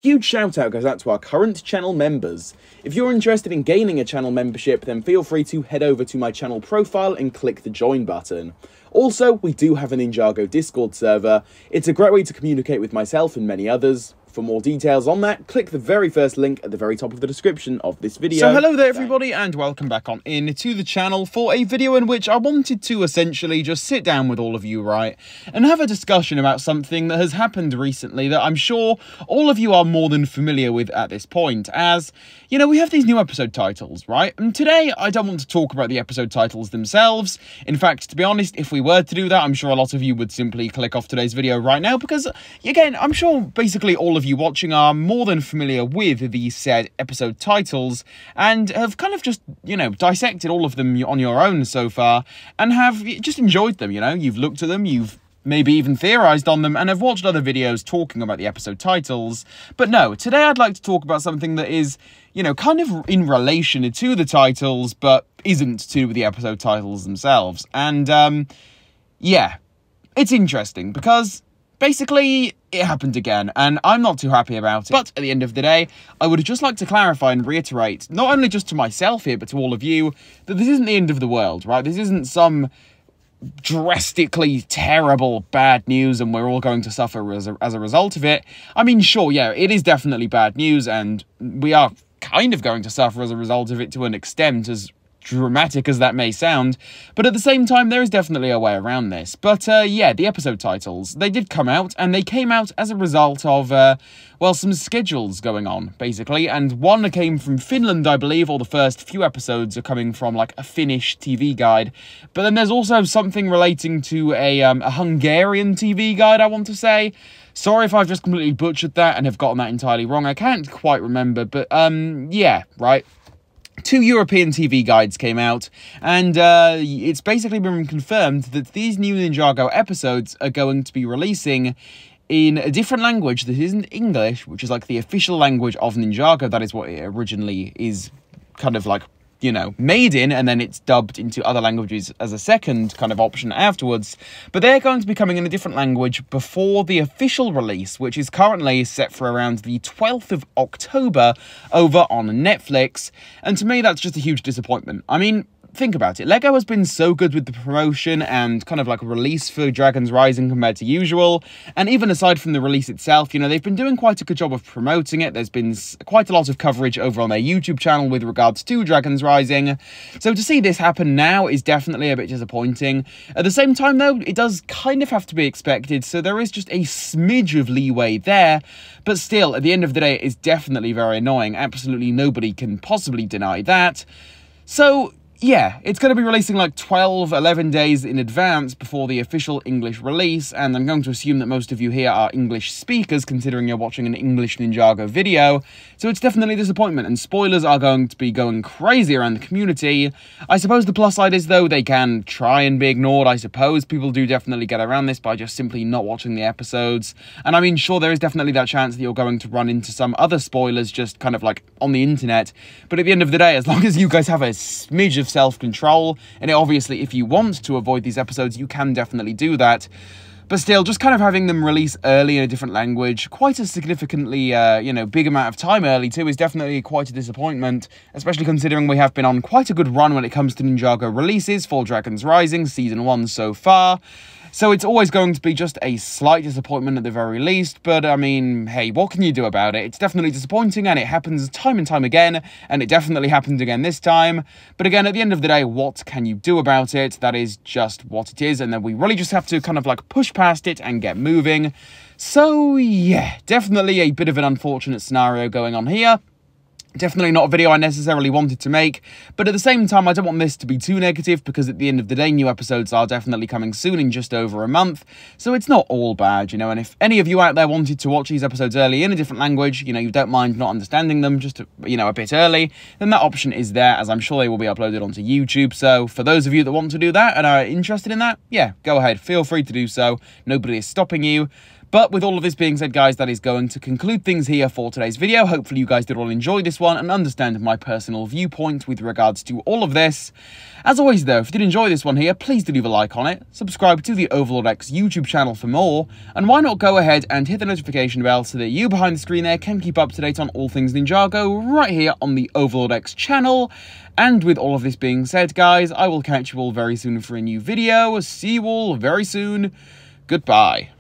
Huge shout out goes out to our current channel members. If you're interested in gaining a channel membership, then feel free to head over to my channel profile and click the join button. Also, we do have a Ninjago Discord server. It's a great way to communicate with myself and many others. For more details on that, click the very first link at the very top of the description of this video. So hello there everybody, and welcome back on in to the channel for a video in which I wanted to essentially just sit down with all of you, right, and have a discussion about something that has happened recently that I'm sure all of you are more than familiar with at this point. As, you know, we have these new episode titles, right? And today I don't want to talk about the episode titles themselves. In fact, to be honest, if we were to do that, I'm sure a lot of you would simply click off today's video right now, because, again, I'm sure basically all of you watching are more than familiar with these said episode titles and have kind of just, you know, dissected all of them on your own so far and have just enjoyed them, you know? You've looked at them, you've maybe even theorized on them, and have watched other videos talking about the episode titles. But no, today I'd like to talk about something that is, you know, kind of in relation to the titles, but isn't to the episode titles themselves. And, yeah, it's interesting because basically, it happened again, and I'm not too happy about it. But at the end of the day, I would just like to clarify and reiterate, not only just to myself here, but to all of you, that this isn't the end of the world, right? This isn't some drastically terrible bad news and we're all going to suffer as a result of it. I mean, sure, yeah, it is definitely bad news, and we are kind of going to suffer as a result of it to an extent, as dramatic as that may sound, but at the same time there is definitely a way around this. But yeah, the episode titles, they did come out, and they came out as a result of well, some schedules going on basically, and one came from Finland, I believe, or the first few episodes are coming from like a Finnish TV guide, but then there's also something relating to a Hungarian TV guide, I want to say. Sorry if I've just completely butchered that and have gotten that entirely wrong, I can't quite remember, but yeah, right. 2 European TV guides came out, and it's basically been confirmed that these new Ninjago episodes are going to be releasing in a different language that isn't English, which is like the official language of Ninjago. That is what it originally is kind of like, you know, made in, and then it's dubbed into other languages as a second kind of option afterwards. But they're going to be coming in a different language before the official release, which is currently set for around the 12th of October over on Netflix. And to me, that's just a huge disappointment. I mean, think about it. Lego has been so good with the promotion and kind of like release for Dragon's Rising compared to usual. And even aside from the release itself, you know, they've been doing quite a good job of promoting it. There's been quite a lot of coverage over on their YouTube channel with regards to Dragon's Rising. So to see this happen now is definitely a bit disappointing. At the same time, though, it does kind of have to be expected. So there is just a smidge of leeway there. But still, at the end of the day, it is definitely very annoying. Absolutely nobody can possibly deny that. So yeah, it's going to be releasing like 11 days in advance before the official English release, and I'm going to assume that most of you here are English speakers, considering you're watching an English Ninjago video, so it's definitely a disappointment, and spoilers are going to be going crazy around the community. I suppose the plus side is, though, they can try and be ignored. I suppose people do definitely get around this by just simply not watching the episodes, and I mean, sure, there is definitely that chance that you're going to run into some other spoilers just kind of like on the internet, but at the end of the day, as long as you guys have a smidge of self-control, and obviously if you want to avoid these episodes, you can definitely do that. But still, just kind of having them release early in a different language, quite a significantly, you know, big amount of time early too, is definitely quite a disappointment, especially considering we have been on quite a good run when it comes to Ninjago releases for Dragon's Rising Season 1 so far. So it's always going to be just a slight disappointment at the very least, but I mean, hey, what can you do about it? It's definitely disappointing, and it happens time and time again, and it definitely happened again this time. But again, at the end of the day, what can you do about it? That is just what it is, and then we really just have to kind of like push past it and get moving. So yeah, definitely a bit of an unfortunate scenario going on here. Definitely not a video I necessarily wanted to make, but at the same time, I don't want this to be too negative, because at the end of the day, new episodes are definitely coming soon in just over a month, so it's not all bad, you know, and if any of you out there wanted to watch these episodes early in a different language, you know, you don't mind not understanding them just, you know, a bit early, then that option is there, as I'm sure they will be uploaded onto YouTube. So for those of you that want to do that and are interested in that, yeah, go ahead, feel free to do so. Nobody is stopping you. But with all of this being said, guys, that is going to conclude things here for today's video. Hopefully you guys did all enjoy this one and understand my personal viewpoint with regards to all of this. As always, though, if you did enjoy this one here, please do leave a like on it, subscribe to the Overlord X YouTube channel for more, and why not go ahead and hit the notification bell so that you behind the screen there can keep up to date on all things Ninjago right here on the Overlord X channel. And with all of this being said, guys, I will catch you all very soon for a new video. See you all very soon. Goodbye.